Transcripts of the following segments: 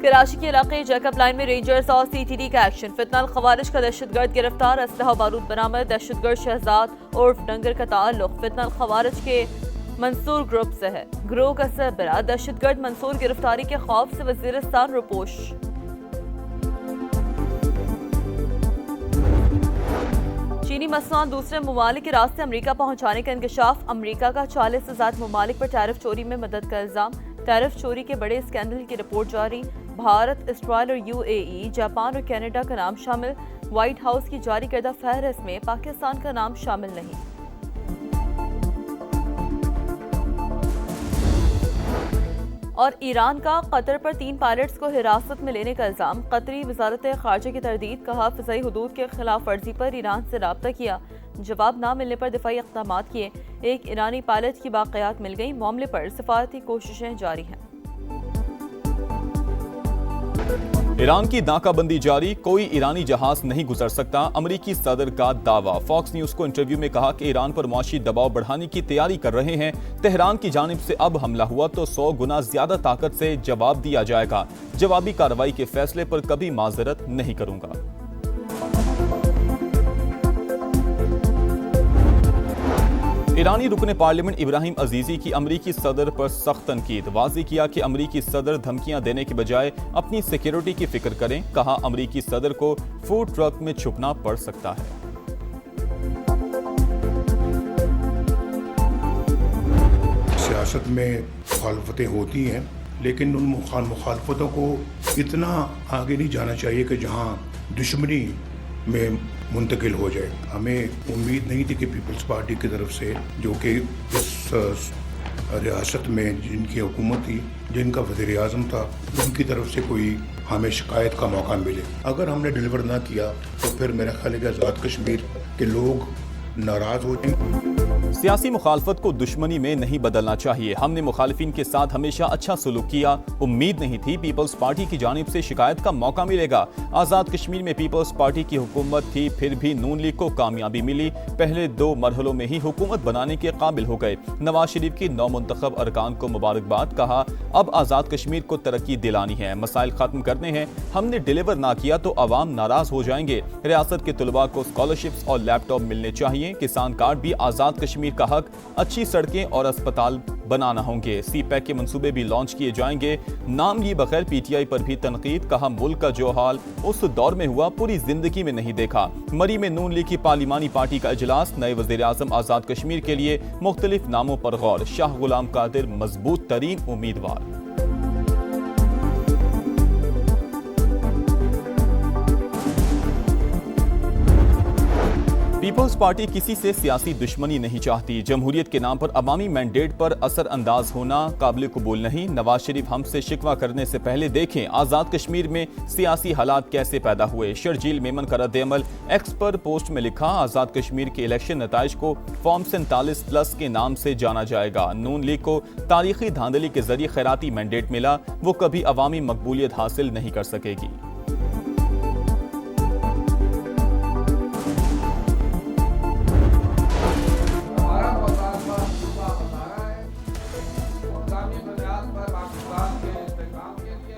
कराची के इलाके Jacob line में रेंजर्स और CTD का एक्शन। फितनल खवारिज का दहशतगर्द गिरफ्तार, असलहा बारूद बरामद। दहशतगर्द शहजाद उर्फ डंगर का ताल्लुक फितनल खवारिज के मंसूर ग्रुप से है। ग्रोह का सरबराह दहशतगर्द मंसूर गिरफ्तारी के खौफ से वजीरिस्तान रुपोश। चीनी मसनूआत दूसरे ममालिक के रास्ते अमरीका पहुंचाने का इंकशाफ। अमरीका का 40 से ज्यादा ममालिक पर टैरिफ चोरी में मदद का इल्जाम। टैरिफ चोरी के बड़े स्कैंडल की रिपोर्ट जारी। भारत, इस्राइल और UAE, जापान और कनाडा का नाम शामिल। व्हाइट हाउस की जारी करदा फहरिस्त में पाकिस्तान का नाम शामिल नहीं। और ईरान का कतर पर 3 पायलट्स को हिरासत में लेने का इल्जाम। कतरी वजारत खारजा की तरदीद, कहा फ़िज़ाई हुदूद के खिलाफ वर्जी पर ईरान से राब्ता किया। जवाब ना मिलने पर दिफाई इक़दाम किए। एक ईरानी पायलट की बाक़ियात मिल गई। मामले पर सफारती कोशिशें जारी हैं। ईरान की नाकाबंदी जारी, कोई ईरानी जहाज नहीं गुजर सकता, अमरीकी सदर का दावा। फॉक्स न्यूज को इंटरव्यू में कहा कि ईरान पर मुआशी दबाव बढ़ाने की तैयारी कर रहे हैं। तेहरान की जानिब से अब हमला हुआ तो 100 गुना ज्यादा ताकत से जवाब दिया जाएगा। जवाबी कार्रवाई के फैसले पर कभी माजरत नहीं करूंगा। ईरानी रुकने पार्लियामेंट इब्राहिम अजीजी की अमरीकी सदर पर सख्त तनकीद। वाज़ेह किया कि अमरीकी सदर धमकियां देने के बजाय अपनी सिक्योरिटी की फिक्र करें। कहा अमरीकी सदर को फूड ट्रक में छुपना पड़ सकता है। सियासत में मुखालफतें होती हैं, लेकिन उन मुखालफतों को इतना आगे नहीं जाना चाहिए कि जहां दुश्मनी में मुंतकिल हो जाए। हमें उम्मीद नहीं थी कि पीपल्स पार्टी की तरफ से, जो कि इस रियासत में जिनकी हुकूमत थी, जिनका वज़ीर आज़म था, उनकी तरफ से कोई हमें शिकायत का मौका मिले। अगर हमने डिलीवर ना किया तो फिर मेरा ख्याल है कि आज़ाद कश्मीर के लोग नाराज हो जाएंगे। सियासी मुखालफत को दुश्मनी में नहीं बदलना चाहिए। हमने मुखालिफिन के साथ हमेशा अच्छा सलूक किया। उम्मीद नहीं थी पीपल्स पार्टी की जानिब से शिकायत का मौका मिलेगा। आज़ाद कश्मीर में पीपल्स पार्टी की हुकूमत थी, फिर भी नून लीग को कामयाबी मिली। पहले 2 मरहलों में ही हुकूमत बनाने के काबिल हो गए। नवाज शरीफ की नौमुंतखब अरकान को मुबारकबाद। कहा अब आज़ाद कश्मीर को तरक्की दिलानी है, मसाइल खत्म करने हैं। हमने डिलीवर ना किया तो अवाम नाराज हो जाएंगे। रियासत के तलबा को स्कॉलरशिप्स और लैपटॉप मिलने चाहिए। किसान कार्ड भी आज़ाद कश्मीर का हक। अच्छी सड़कें और अस्पताल बनाना होंगे। CPEC के मंसूबे भी लॉन्च किए जाएंगे। नाम लिए बगैर PTI पर भी तनकीद। कहा मुल्क का जो हाल उस दौर में हुआ पूरी जिंदगी में नहीं देखा। मरी में नून लीग की पार्लिमानी पार्टी का इजलास। नए वज़ीर आज़म आज़ाद कश्मीर के लिए मुख्तलिफ नामों पर गौर। शाह गुलाम कादिर मजबूत तरीन उम्मीदवार। पीपल्स पार्टी किसी से सियासी दुश्मनी नहीं चाहती। जमहूरियत के नाम पर अवामी मैंडेट पर असर अंदाज होना काबिल कबूल नहीं। नवाज शरीफ हमसे शिकवा करने से पहले देखें आज़ाद कश्मीर में सियासी हालात कैसे पैदा हुए। शर्जील मेमन का रद्द-ए-अमल। एक्स पर पोस्ट में लिखा आज़ाद कश्मीर के इलेक्शन नताइज को फॉर्म 47+ के नाम से जाना जाएगा। नून लीग को तारीखी धांधली के जरिए खैराती मैंडेट मिला, वो कभी अवामी मकबूलियत हासिल नहीं कर सकेगी।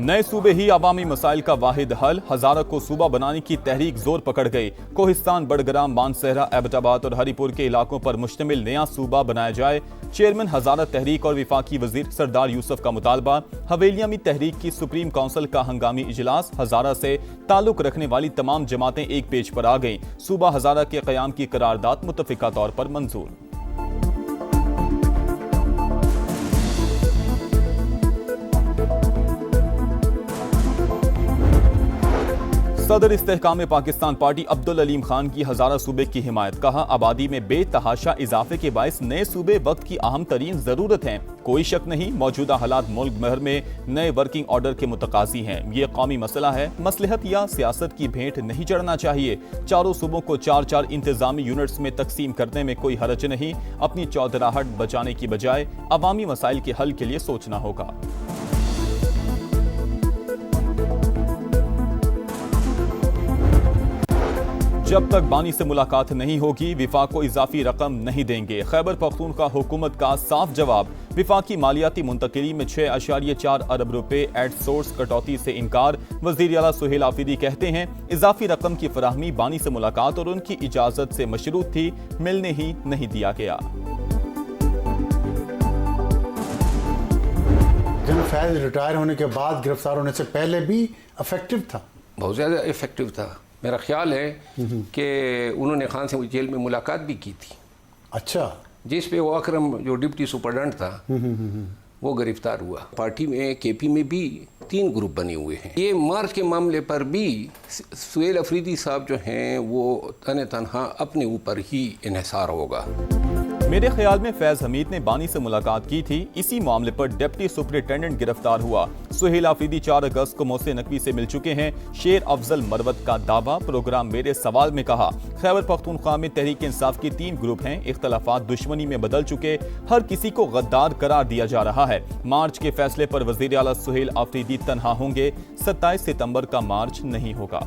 नए सूबे ही अवामी मसाइल का वाहिद हल। हजारा को सूबा बनाने की तहरीक जोर पकड़ गई। कोहिस्तान, बड़ग्राम, मानसहरा, एबटाबाद और हरिपुर के इलाकों पर मुश्तमिल नया सूबा बनाया जाए। चेयरमैन हजारा तहरीक और विफाकी वजीर सरदार यूसुफ का मुतालबा। हवेलियामी तहरीक की सुप्रीम काउंसिल का हंगामी इजलास। हजारा से ताल्लुक रखने वाली तमाम जमातें एक पेज पर आ गईं। सूबा हजारा के क़याम की करारदाद मुत्तफ़िका तौर पर मंजूर। सदर इस्तेहकाम पाकिस्तान पार्टी अब्दुल अलीम खान की हजारा सूबे की हिमायत। कहा आबादी में बेतहाशा इजाफे के बायस नए सूबे वक्त की अहम तरीन जरूरत है। कोई शक नहीं मौजूदा हालात मुल्क भर में नए वर्किंग ऑर्डर के मुतकाजी हैं। ये कौमी मसला है, मसलहत या सियासत की भेंट नहीं चढ़ना चाहिए। चारों सूबों को 4-4 इंतजामी यूनिट्स में तकसीम करने में कोई हरज नहीं। अपनी चौधराहट बचाने की बजाय अवामी मसाइल के हल के लिए सोचना होगा। जब तक बानी से मुलाकात नहीं होगी विफाक को इजाफी रकम नहीं देंगे। खैबर पख्तूनख्वा हुकूमत का साफ जवाब। विफाकी मालियाती मुंतकिली में 6.4 अरब रुपए एट सोर्स कटौती से इनकार। वज़ीर आला सुहेल आफरीदी कहते हैं इजाफी रकम की फराहमी बानी से मुलाकात और उनकी इजाजत से मशरूत थी, मिलने ही नहीं दिया गया। जनरल फैज रिटायर होने के बाद गिरफ्तार होने से पहले भी इफेक्टिव था, बहुत ज़्यादा इफेक्टिव था। मेरा ख्याल है कि उन्होंने खान से जेल में मुलाकात भी की थी। अच्छा, जिस पे वो अकरम जो डिप्टी सुपरडेंट था वो गिरफ्तार हुआ। पार्टी में केपी में भी 3 ग्रुप बने हुए हैं। ये मार्च के मामले पर भी सुहेल अफरीदी साहब जो हैं वो तनहा अपने ऊपर ही इन्हिसार होगा। मेरे ख्याल में फैज हमीद ने बानी से मुलाकात की थी, इसी मामले पर डिप्टी सुपरिटेंडेंट गिरफ्तार हुआ। सुहेल आफरीदी 4 अगस्त को मोहसिन नकवी से मिल चुके हैं। शेर अफजल मरवत का दावा। प्रोग्राम मेरे सवाल में कहा खैबर पख्तूनख्वा में तहरीक इंसाफ के 3 ग्रुप हैं। इख्तलाफात दुश्मनी में बदल चुके, हर किसी को गद्दार करार दिया जा रहा है। मार्च के फैसले पर वज़ीर आला सुहेल आफरीदी तन्हा होंगे। 27 सितंबर का मार्च नहीं होगा।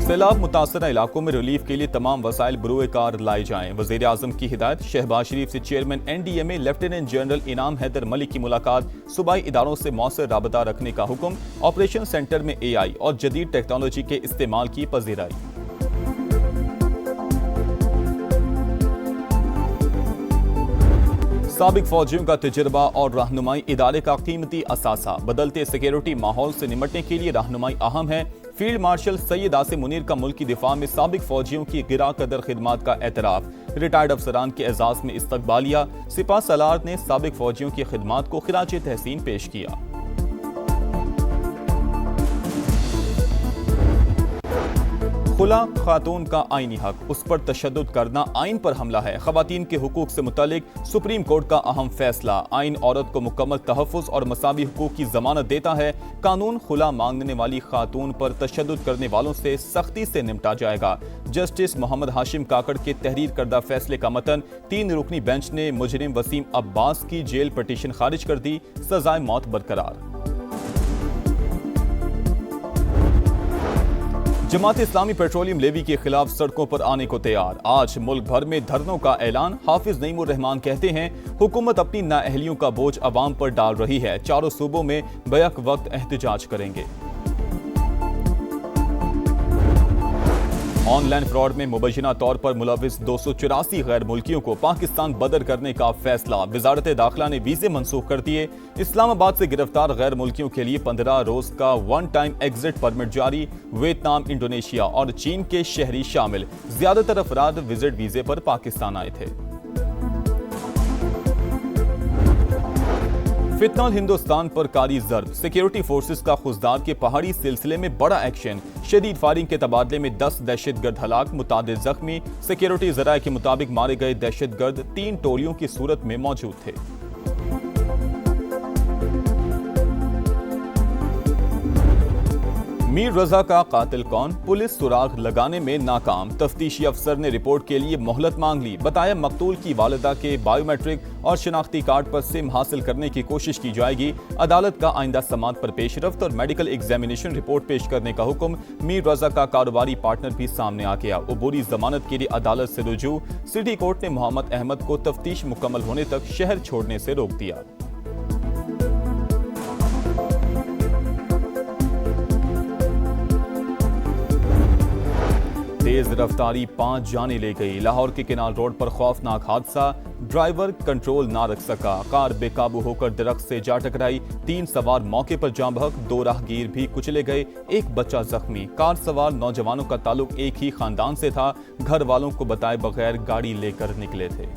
सैलाब मुतासरा इलाकों में रिलीफ के लिए तमाम वसाइल बरूए कार लाए जाएं। वज़ीर आज़म की हिदायत। शहबाज शरीफ से चेयरमैन NDMA लेफ्टिनेंट जनरल इनाम हैदर मलिक की मुलाकात। सूबाई इदारों से मौसर राबता रखने का हुक्म। ऑपरेशन सेंटर में AI और जदीद टेक्नोलॉजी के इस्तेमाल की पजीराई। साबिक फौजियों का तजुर्बा और रहनुमाई इदारे का कीमती असासा। बदलते सिक्योरिटी माहौल से निपटने के लिए रहनुमाई अहम है। फील्ड मार्शल सैयद आसिम मुनीर का मुल्क की दिफा में साबिक फौजियों की गिरा कदर खिदमात का एतराफ। रिटायर्ड अफसरान के एजाज में इस्तकबालिया। सिपा सलार ने साबिक फौजियों की खिदमात को खिराज तहसीन पेश किया। खुला खातून का आईनी हक, उस पर तशद्दुद करना आइन पर हमला है। खवातीन के हुकूक से मुतालिक सुप्रीम कोर्ट का अहम फैसला। आइन औरत को मुकम्मल तहफ़्फ़ुज़ और मसावी हुकूक की जमानत देता है। कानून खुला मांगने वाली खातून पर तशद्दुद करने वालों से सख्ती से निपटा जाएगा। जस्टिस मोहम्मद हाशिम काकड़ के तहरीर करदा फैसले का मतन। 3 रुकनी बेंच ने मुजरिम वसीम अब्बास की जेल पटिशन खारिज कर दी। सजाए मौत बरकरार। जमात इस्लामी पेट्रोलियम लेवी के खिलाफ सड़कों पर आने को तैयार। आज मुल्क भर में धरनों का ऐलान। हाफिज नईमुर रहमान कहते हैं हुकूमत अपनी नाअहलियों का बोझ अवाम पर डाल रही है। 4 सूबों में बैक वक्त एहतजाज करेंगे। ऑनलाइन फ्रॉड में मुबैना तौर पर मुलविस 284 गैर मुल्कियों को पाकिस्तान बदर करने का फैसला। वजारत दाखिला ने वीजे मनसूख कर दिए। इस्लामाबाद से गिरफ्तार गैर मुल्कियों के लिए 15 रोज का 1 टाइम एग्जिट परमिट जारी। वियतनाम, इंडोनेशिया और चीन के शहरी शामिल। ज्यादातर अफराद विजिट वीजे पर पाकिस्तान आए थे। फितनल हिंदुस्तान पर कारी जर्ब। सिक्योरिटी फोर्सेस का खुजदार के पहाड़ी सिलसिले में बड़ा एक्शन। शदीद फायरिंग के तबादले में 10 दहशतगर्द हलाक, मुतादिद जख्मी। सिक्योरिटी जराये के मुताबिक मारे गए दहशतगर्द 3 टोलियों की सूरत में मौजूद थे। मीर रजा का कातिल कौन? पुलिस सुराग लगाने में नाकाम। तफ्तीशी अफसर ने रिपोर्ट के लिए मोहलत मांग ली। बताया मकतूल की वालिदा के बायोमेट्रिक और शनाख्ती कार्ड पर सिम हासिल करने की कोशिश की जाएगी। अदालत का आइंदा समात पर पेशरफ्त और मेडिकल एग्जामिनेशन रिपोर्ट पेश करने का हुक्म। मीर रजा का कारोबारी पार्टनर भी सामने आ गया। अबूरी जमानत के लिए अदालत से रुजू। सिटी कोर्ट ने मोहम्मद अहमद को तफ्तीश मुकम्मल होने तक शहर छोड़ने से रोक दिया। तेज रफ्तारी 5 जाने ले गई। लाहौर के किनाल रोड पर खौफनाक हादसा। ड्राइवर कंट्रोल ना रख सका। कार बेकाबू होकर दरख्त से जा टकराई। 3 सवार मौके पर जाँ बहक। 2 राहगीर भी कुचले गए। 1 बच्चा जख्मी। कार सवार नौजवानों का ताल्लुक एक ही खानदान से था। घर वालों को बताए बगैर गाड़ी लेकर निकले थे।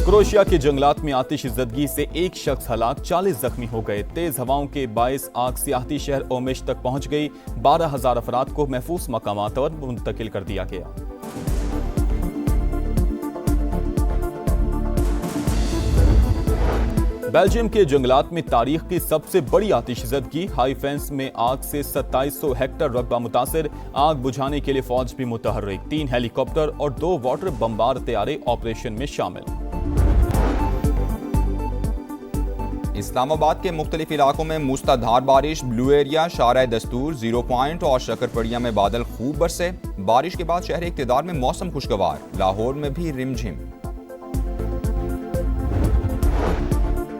क्रोएशिया के जंगलात में आतिशज़दगी से 1 शख्स हलाक, 40 जख्मी हो गए। तेज हवाओं के बायस आग सियाहती शहर ओमेश तक पहुंच गई। 12,000 अफराद को महफूज मकामात पर मुंतकिल कर दिया गया। बेल्जियम के जंगलात में तारीख की सबसे बड़ी आतिशज़दगी। हाई फेंस में आग से 2700 हेक्टर रकबा मुतासिर। आग बुझाने के लिए फौज भी मुतहर्रिक। 3 हेलीकॉप्टर और 2 वाटर बम्बार तैयारे ऑपरेशन में शामिल। इस्लामाबाद के मुख्तलिफ इलाकों में मूसलाधार बारिश, ब्लू एरिया, शारा दस्तूर, 0 पॉइंट और शकरपड़िया में बादल खूब बरसे। बारिश के बाद शहर इक़्तिदार में मौसम खुशगवार, लाहौर में भी रिमझिम।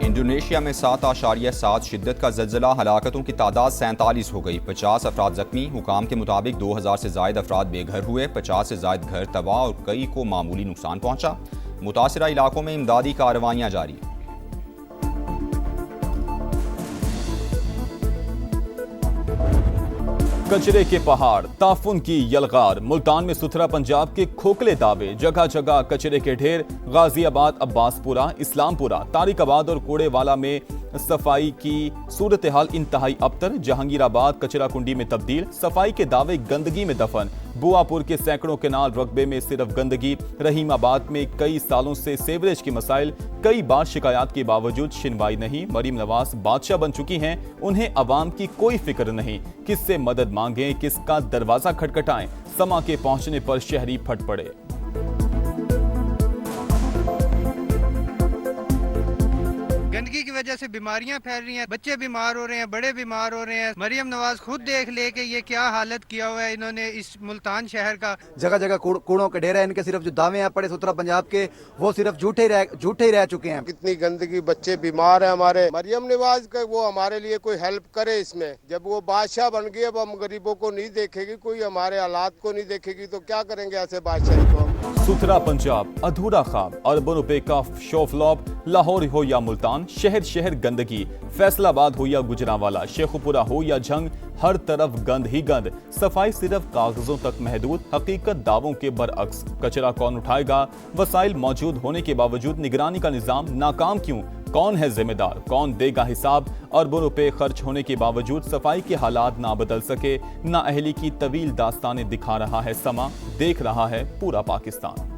इंडोनेशिया में 7.7 शिद्दत का ज़लज़ला, हलाकतों की तादाद 47 हो गई, 50 अफराद जख्मी। हुकाम के मुताबिक 2000 से ज़ायद अफराद बेघर हुए, 50 से ज़ायद घर तबाह और कई को मामूली नुकसान पहुंचा। मुतासिरा इलाकों में इमदादी कार्रवाइयाँ जारी। कचरे के पहाड़, ताफुन की यलगार, मुल्तान में सुथरा पंजाब के खोखले दावे, जगह जगह कचरे के ढेर। गाजियाबाद, अब्बासपुरा, इस्लामपुरा, तारिकाबाद और कोड़ेवाला में सफाई की सूरत हाल इंतहाई अबतर। जहांगीराबाद कचरा कुंडी में तब्दील, सफाई के दावे गंदगी में दफन। बुआपुर के सैकड़ों केनाल रकबे में सिर्फ गंदगी। रहीमाबाद में कई सालों से सेवरेज के मसाइल, कई बार शिकायत के बावजूद सुनवाई नहीं। मरीम नवाज बादशाह बन चुकी हैं, उन्हें अवाम की कोई फिक्र नहीं। किससे मदद मांगें, किसका दरवाजा खटखटाएं, समा के पहुंचने पर शहरी फट पड़े। गंदगी की वजह से बीमारियां फैल रही हैं, बच्चे बीमार हो रहे हैं, बड़े बीमार हो रहे हैं। मरियम नवाज खुद देख ले कि ये क्या हालत किया हुआ है इन्होंने इस मुल्तान शहर का। जगह जगह कूड़ों के ढेर है, इनके सिर्फ जो दावे हैं पड़े सुथरा पंजाब के, वो सिर्फ झूठे ही रह चुके हैं। कितनी गंदगी, बच्चे बीमार हैं हमारे। मरियम नवाज का वो हमारे लिए कोई हेल्प करे इसमें। जब वो बादशाह बन गई, अब हम गरीबों को नहीं देखेगी, कोई हमारे हालात को नहीं देखेगी, तो क्या करेंगे ऐसे बादशाही को। सुथरा पंजाब अधूरा ख्वाब, अर्बन रुपए का शो फ्लॉप। लाहौर हो या मुल्तान, शहर शहर गंदगी। फैसलाबाद हो या गुजरांवाला, शेखुपुरा हो या झंग, हर तरफ गंद ही गंद। सफाई सिर्फ कागजों तक महदूद, हकीकत दावों के बरअक्स। कचरा कौन उठाएगा? वसाइल मौजूद होने के बावजूद निगरानी का निजाम नाकाम क्यों? कौन है जिम्मेदार? कौन देगा हिसाब? अरबों रुपए खर्च होने के बावजूद सफाई के हालात ना बदल सके। ना अहली की तवील दास्तानें दिखा रहा है समा, देख रहा है पूरा पाकिस्तान।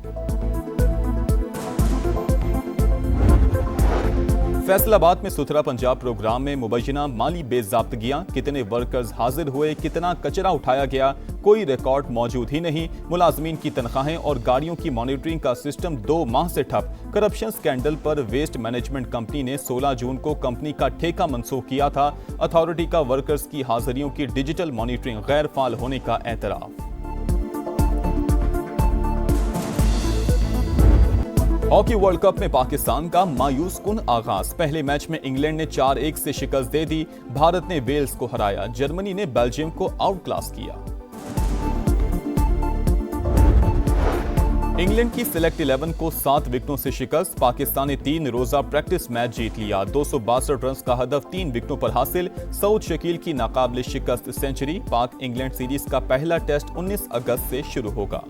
फैसलाबाद में सुथरा पंजाब प्रोग्राम में मुबैना माली बेज़ाब्तगियां, कितने वर्कर्स हाजिर हुए, कितना कचरा उठाया गया, कोई रिकॉर्ड मौजूद ही नहीं। मुलाजमीन की तनख्वाहें और गाड़ियों की मॉनिटरिंग का सिस्टम 2 माह से ठप। करप्शन स्कैंडल पर वेस्ट मैनेजमेंट कंपनी ने 16 जून को कंपनी का ठेका मंसूख किया था। अथॉरिटी का वर्कर्स की हाजिरियों की डिजिटल मॉनिटरिंग गैर फाल होने का एतराफ। हॉकी वर्ल्ड कप में पाकिस्तान का मायूस कुन आगाज। पहले मैच में इंग्लैंड ने 4-1 से शिकस्त दे दी। भारत ने वेल्स को हराया। जर्मनी ने बेल्जियम को आउट क्लास किया। इंग्लैंड की सिलेक्ट 11 को 7 विकेटों से शिकस्त। पाकिस्तान ने 3 रोजा प्रैक्टिस मैच जीत लिया। 262 रन का हदफ 3 विकेटों पर हासिल। सऊद शकील की नाकाबिल शिकस्त सेंचुरी। पाक इंग्लैंड सीरीज का पहला टेस्ट 19 अगस्त से शुरू होगा।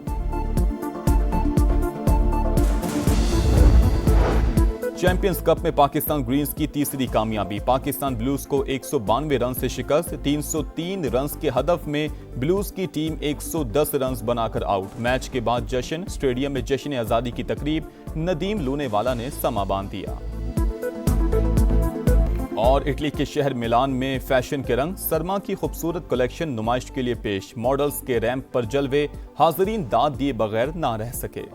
चैंपियंस कप में पाकिस्तान ग्रीन्स की तीसरी कामयाबी। पाकिस्तान ब्लूज को 192 रन से शिकस्त। 303 रन के हदफ में ब्लूज की टीम 110 रन बनाकर आउट। मैच के बाद जश्न, स्टेडियम में जश्न आजादी की तकरीब। नदीम लूनेवाला ने समा बांध दिया। और इटली के शहर मिलान में फैशन के रंग। सरमा की खूबसूरत कलेक्शन नुमाइश के लिए पेश। मॉडल्स के रैंप पर जलवे, हाजरीन दाद दिए बगैर ना रह सके।